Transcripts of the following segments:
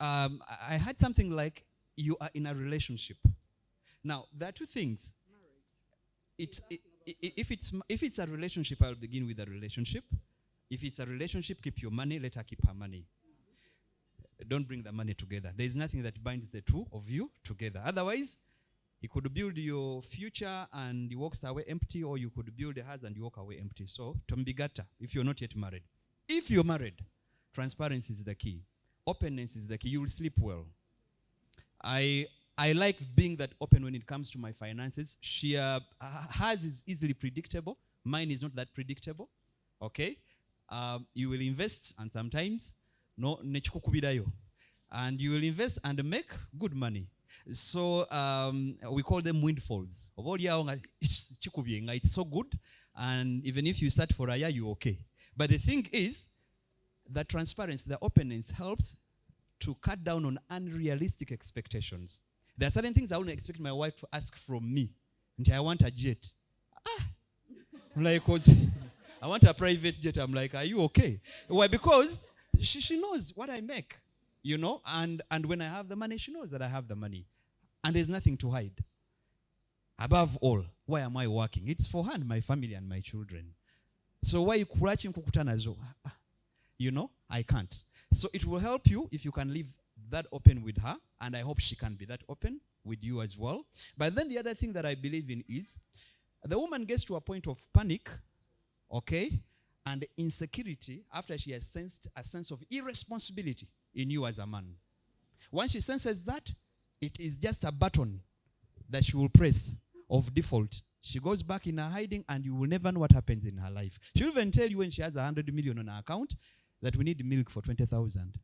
I had something like, you are in a relationship. Now, there are two things. If it's a relationship, I'll begin with a relationship. If it's a relationship, keep your money, let her keep her money. Don't bring the money together. There is nothing that binds the two of you together. Otherwise, you could build your future and you walk away empty, or you could build a house and you walk away empty. So, tombigata, if you're not yet married. If you're married, transparency is the key. Openness is the key. You will sleep well. I like being that open when it comes to my finances. Hers is easily predictable. Mine is not that predictable. Okay? You will invest, and sometimes no nechikukubidayo, and you will invest and make good money. So we call them windfalls. It's so good, and even if you start for a year, you're okay. But the thing is, the transparency, the openness helps to cut down on unrealistic expectations. There are certain things I wouldn't expect my wife to ask from me. I want a jet. I'm like, I want a private jet. I'm like, are you okay? Why? Because she knows what I make, you know, and when I have the money, she knows that I have the money. And there's nothing to hide. Above all, why am I working? It's for her and my family and my children. So why kulachi mkukutana? You know, I can't. So it will help you if you can live that open with her, and I hope she can be that open with you as well. But then the other thing that I believe in is the woman gets to a point of panic, okay, and insecurity after she has sensed a sense of irresponsibility in you as a man. Once she senses that, it is just a button that she will press of default. She goes back in her hiding, and you will never know what happens in her life. She'll even tell you when she has 100 million on her account that we need milk for 20,000.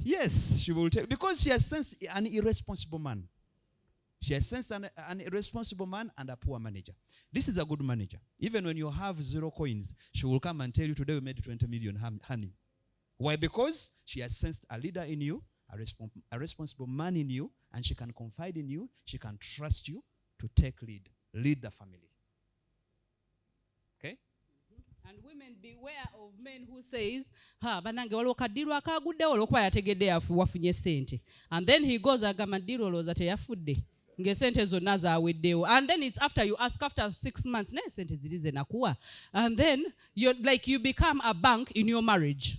Yes, she will tell, because she has sensed an irresponsible man. She has sensed an irresponsible man and a poor manager. This is a good manager. Even when you have 0 coins, she will come and tell you, today we made 20 million, honey. Why? Because she has sensed a leader in you, a responsible man in you, and she can confide in you, she can trust you to take lead the family. Okay? And women, beware of men who says, banange waliwo kaddiru akaguddewo olwokuba yategedde wafunye ssente. And then he goes agamaddiru olowooza teyafudde. Ngesente zonna zaaweddewo. And then it's after you ask, after 6 months, naye sente ziri ze nakuwa. And then you become a bank in your marriage.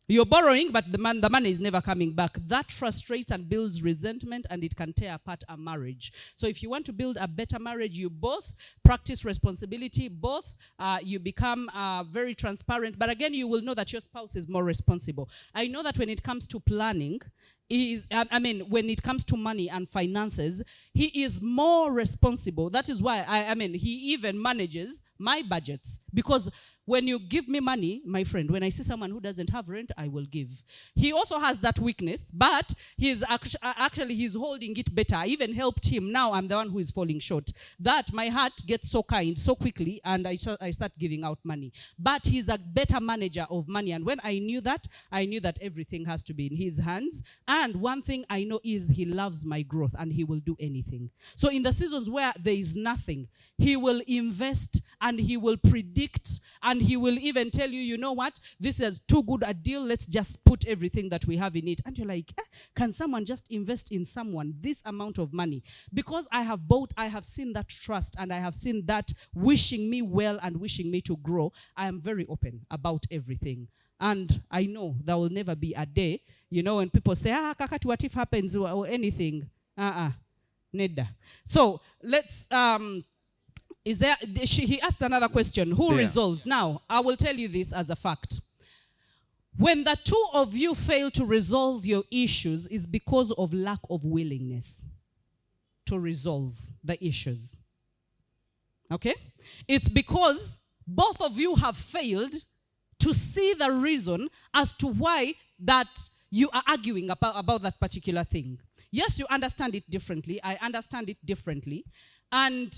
You're borrowing, but the money is never coming back. That frustrates and builds resentment, and it can tear apart a marriage. So if you want to build a better marriage, you both practice responsibility, both you become very transparent. But again, you will know that your spouse is more responsible. I know that when it comes to planning, when it comes to money and finances, he is more responsible. That is why, he even manages my budgets. Because when you give me money, my friend, when I see someone who doesn't have rent, I will give. He also has that weakness, but he's holding it better. I even helped him. Now I'm the one who is falling short. That my heart gets so kind so quickly, and I start giving out money. But he's a better manager of money. And when I knew that everything has to be in his hands. And one thing I know is he loves my growth, and he will do anything. So in the seasons where there is nothing, he will invest, and he will predict, and he will even tell you, you know what, this is too good a deal, let's just put everything that we have in it. And you're like, can someone just invest in someone this amount of money? Because I have seen that trust, and I have seen that wishing me well and wishing me to grow. I am very open about everything. And I know there will never be a day, when people say, kakati, what if happens or anything? Neda. So let's, he asked another question. Who resolves? Now, I will tell you this as a fact. When the two of you fail to resolve your issues, it's because of lack of willingness to resolve the issues. Okay? It's because both of you have failed to see the reason as to why that you are arguing about that particular thing. Yes, you understand it differently. I understand it differently. And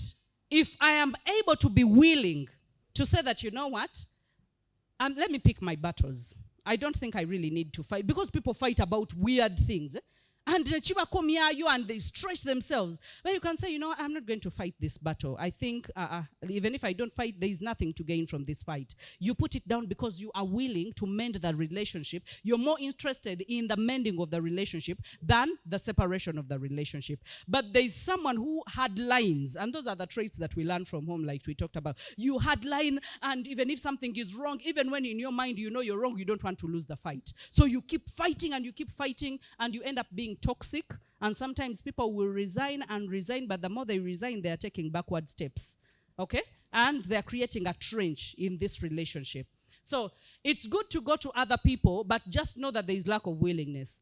if I am able to be willing to say that, you know what, let me pick my battles. I don't think I really need to fight, because people fight about weird things. and they stretch themselves. But you can say, you know, I'm not going to fight this battle. I think even if I don't fight, there is nothing to gain from this fight. You put it down because you are willing to mend that relationship. You're more interested in the mending of the relationship than the separation of the relationship. But there's someone who had lines, and those are the traits that we learn from home, like we talked about. You had line, and even if something is wrong, even when in your mind you know you're wrong, you don't want to lose the fight. So you keep fighting, and you end up being toxic. And sometimes people will resign, but the more they resign, they are taking backward steps. Okay? And they're creating a trench in this relationship. So it's good to go to other people, but just know that there is lack of willingness.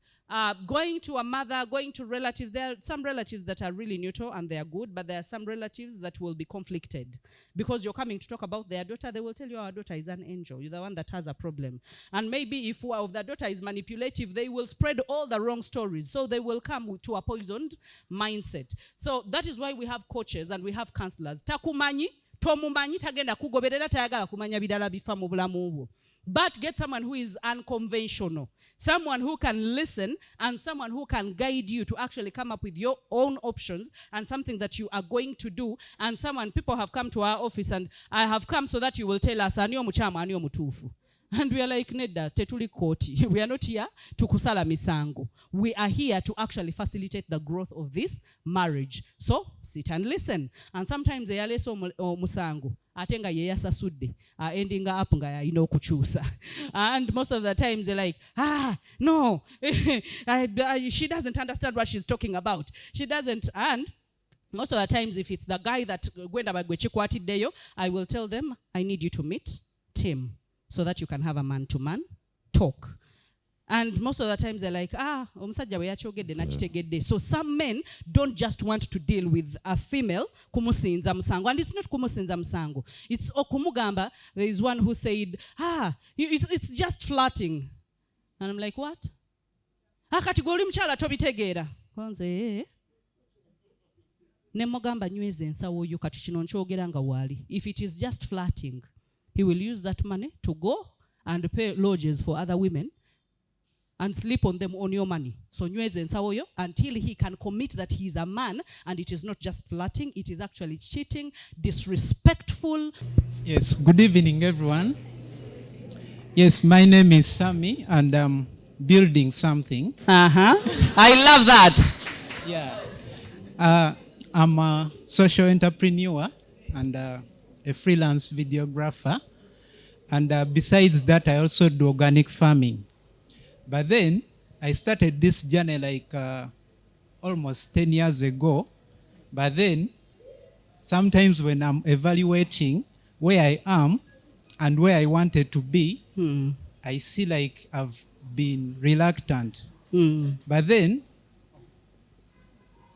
Going to a mother, going to relatives, there are some relatives that are really neutral and they are good, but there are some relatives that will be conflicted. Because you're coming to talk about their daughter, they will tell you our daughter is an angel. You're the one that has a problem. And maybe if the daughter is manipulative, they will spread all the wrong stories. So they will come to a poisoned mindset. So that is why we have coaches and we have counselors. Takumanyi, tomumanyi tagenda kugoberera tayagala kumanya bidala bifa mu bulamu bwo. But get someone who is unconventional, someone who can listen, and someone who can guide you to actually come up with your own options and something that you are going to do. And people have come to our office, and I have come so that you will tell us, aniyo muchama, aniyo mutufu. And we are like, Nedda, tetuli koti. We are not here to kusala misango. We are here to actually facilitate the growth of this marriage. So, sit and listen. And sometimes they are less musango. Atenga yeyasa sudde. Ending up nga kuchusa. And most of the times they're like, no. She doesn't understand what she's talking about. She doesn't. And most of the times, if it's the guy that gwenda bagwechikwatiddeyo, I will tell them, I need you to meet Tim, so that you can have a man-to-man talk. And most of the times they're like, omusajja we yachogedde nakitegedde. So some men don't just want to deal with a female kumusinza musango. And it's not kumusinza musango. It's okumugamba. There is one who said, it's just flirting. And I'm like, what? Kati gwe oli mukyala tobitegeera. Kwanze nemugamba nyweze ensawo yo kati kino nkyogera nga waali. If it is just flirting, he will use that money to go and pay lodges for other women and sleep on them on your money. So nyweze nsawo yo until he can commit that he is a man, and it is not just flirting, it is actually cheating, disrespectful. Yes, good evening everyone. Yes, my name is Sammy and I'm building something. I love that. Yeah. I'm a social entrepreneur and a freelance videographer, and besides that I also do organic farming. But then I started this journey like almost 10 years ago. But then sometimes when I'm evaluating where I am and where I wanted to be, I see like I've been reluctant. But then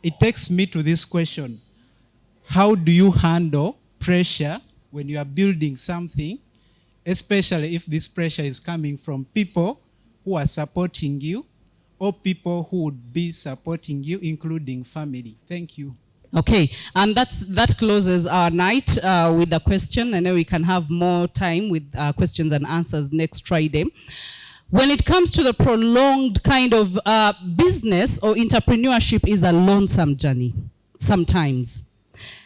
it takes me to this question: how do you handle pressure when you are building something, especially if this pressure is coming from people who are supporting you or people who would be supporting you, including family? Thank you. Okay, and that closes our night with the question. I know we can have more time with questions and answers next Friday. When it comes to the prolonged kind of business or entrepreneurship is a lonesome journey sometimes.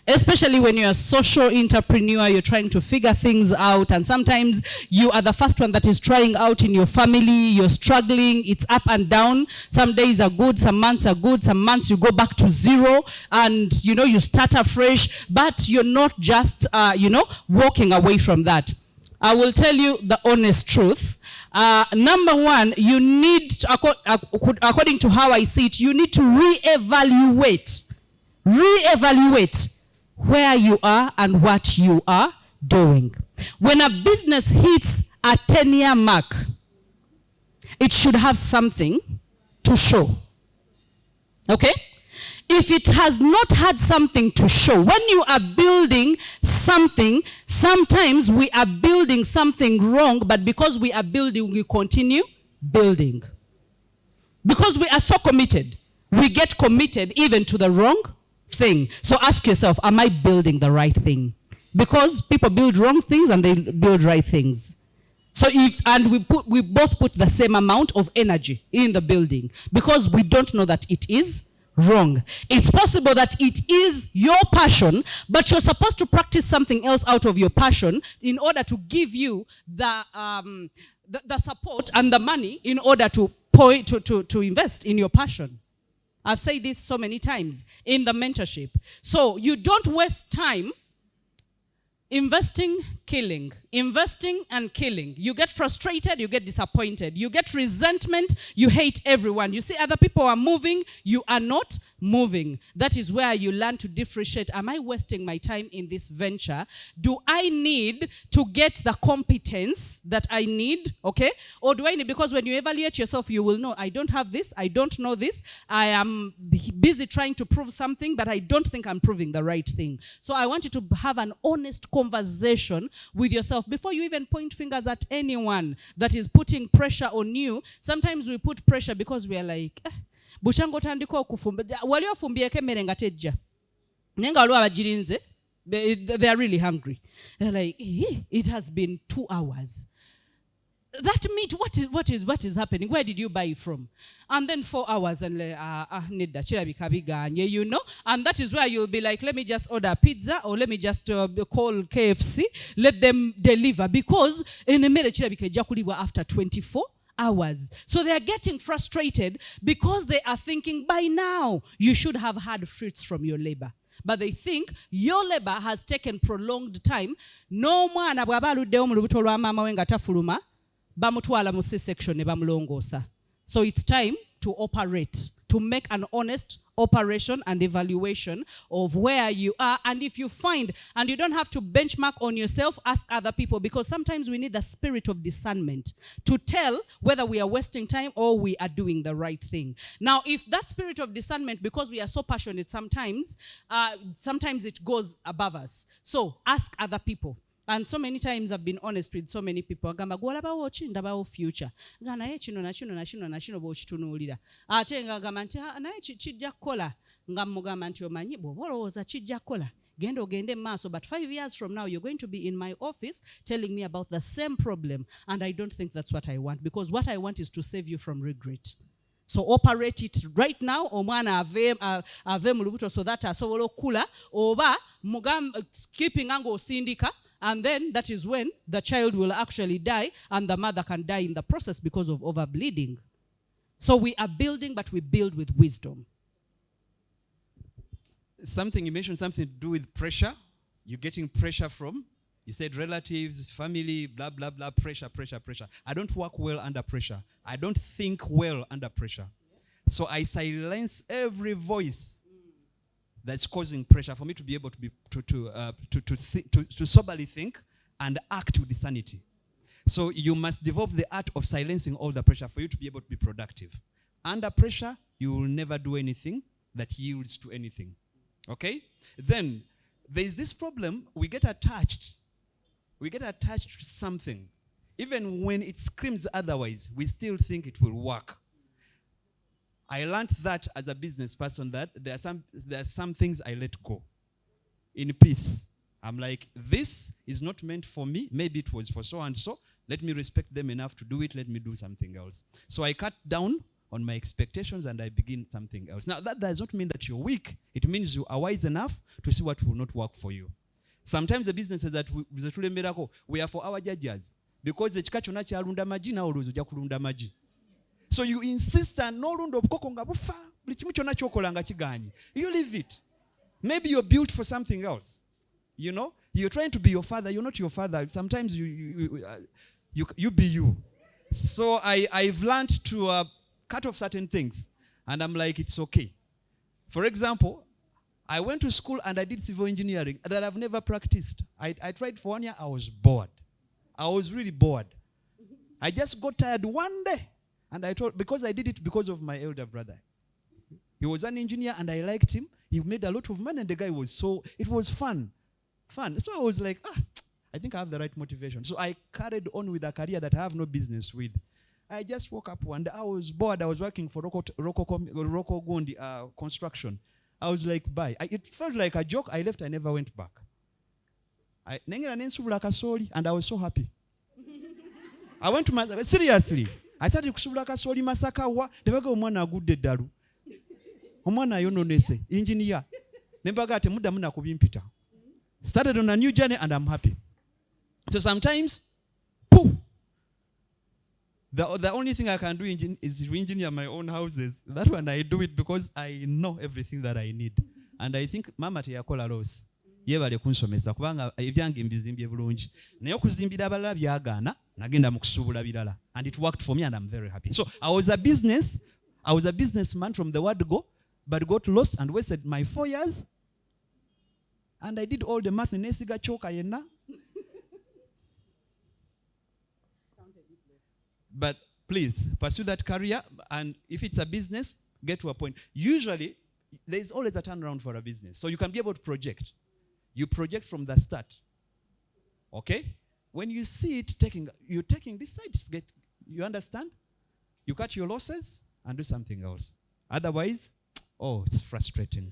Especially when you're a social entrepreneur, you're trying to figure things out, and sometimes you are the first one that is trying out in your family, you're struggling, it's up and down. Some days are good, some months are good, some months you go back to zero, and you start afresh, but you're not just, walking away from that. I will tell you the honest truth. Number one, you need, according to how I see it, you need to reevaluate where you are and what you are doing. When a business hits a 10-year mark, it should have something to show. Okay? If it has not had something to show, when you are building something, sometimes we are building something wrong, but because we are building, we continue building. Because we are so committed, we get committed even to the wrong thing. So ask yourself, am I building the right thing? Because people build wrong things and they build right things. So we both put the same amount of energy in the building because we don't know that it is wrong. It's possible that it is your passion, but you're supposed to practice something else out of your passion in order to give you the support and the money in order to invest in your passion. I've said this so many times in the mentorship. So you don't waste time investing, killing, investing and killing. You get frustrated, you get disappointed, you get resentment, you hate everyone. You see other people are moving, you are not moving. That is where you learn to differentiate. Am I wasting my time in this venture? Do I need to get the competence that I need? Okay? Or do I need, because when you evaluate yourself, you will know, I don't have this, I don't know this, I am busy trying to prove something, but I don't think I'm proving the right thing. So I want you to have an honest conversation with yourself before you even point fingers at anyone that is putting pressure on you. Sometimes we put pressure because we are like, bushango tandiko okufumba wali ofumbieko emmere nga tejja naye nga waliwo abagirinze, they are really hungry. They're like, it has been 2 hours. That meat, what is happening? Where did you buy it from? And then 4 hours and nedda kirabika biganye, you know. And that is where you'll be like, let me just order pizza or let me just call KFC, let them deliver, because emmere kirabika ejja kulibwa after 24 hours. So they are getting frustrated because they are thinking by now you should have had fruits from your labor. But they think your labor has taken prolonged time. No mwana bw'aba aluddewo mu lubuto lwa maama we nga tafuluma, bamutwala mu C-section ne bamulongoosa. So it's time to operate, to make an honest operation and evaluation of where you are. And if you find, and you don't have to benchmark on yourself, ask other people, because sometimes we need the spirit of discernment to tell whether we are wasting time or we are doing the right thing. Now, if that spirit of discernment, because we are so passionate sometimes it goes above us. So ask other people. And so many times I've been honest with so many people. Agamba gwalabawo ki ndabawo future. Nga naye kino na kino bw'okitunuulira. Ate nga agamba nti naye kijja kukola. Nga mugamba nti omanyi bw'oba olowooza kijja kukola. Genda ogende maaso, but 5 years from now you're going to be in my office telling me about the same problem. And I don't think that's what I want, because what I want is to save you from regret. So operate it right now. Omwana ave mu lubuto so that asobola okula, oba keeping ango osindika. And then that is when the child will actually die and the mother can die in the process because of overbleeding. So we are building, but we build with wisdom. You mentioned something to do with pressure. You're getting pressure from, you said relatives, family, blah, blah, blah, pressure. I don't work well under pressure. I don't think well under pressure. So I silence every voice that's causing pressure for me to be able to soberly think and act with sanity. So you must develop the art of silencing all the pressure for you to be able to be productive. Under pressure, you will never do anything that yields to anything. Okay? Then there is this problem, we get attached to something. Even when it screams otherwise, we still think it will work. I learned that as a business person, that there are some things I let go in peace. I'm like, this is not meant for me. Maybe it was for so and so. Let me respect them enough to do it. Let me do something else. So I cut down on my expectations and I begin something else. Now, that does not mean that you're weak. It means you are wise enough to see what will not work for you. Sometimes the businesses that we are for our judges, because the chikacho kyalunda maji na oluzo ja kulunda maji. So you insist on no lundo obukoko nga bufa buli kimu kyonna kyokola nga kiganyi. You leave it. Maybe you're built for something else. You know, you're trying to be your father. You're not your father. Sometimes you be you. So I've learned to cut off certain things, and I'm like, it's okay. For example, I went to school and I did civil engineering that I've never practiced. I tried for 1 year. I was bored. I was really bored. I just got tired one day. And I told, because I did it because of my elder brother. He was an engineer and I liked him. He made a lot of money and the guy was it was fun. So I was like, I think I have the right motivation. So I carried on with a career that I have no business with. I just woke up one day. I was bored. I was working for Rocco Gondi construction. I was like, bye. It felt like a joke. I left. I never went back. And I was so happy. I went to my, seriously. I started kusubula kasoli masaka wa. Nebaga omwana agudde dalu. Omwana ayononese. Engineer. Nebaga ate muda muna kubimpita. Started on a new journey and I'm happy. So sometimes, pooh. The only thing I can do is re-engineer my own houses. That one I do it because I know everything that I need. And I think mama teyakola loss. Yebale kunsomesa kubanga ebyange mbizimbye bulungi. Naye okuzimbira abalala byagaana nagenda mu kusubula birala. And it worked for me and I'm very happy. So I was a businessman from the word go, but got lost and wasted my 4 years. And I did all the math in Nesiga choka yenna. But please, pursue that career, and if it's a business, get to a point. Usually, there is always a turnaround for a business. So you can be able to project. You project from the start. Okay? When you see it, you're taking this side, you understand? You cut your losses and do something else. Otherwise, it's frustrating.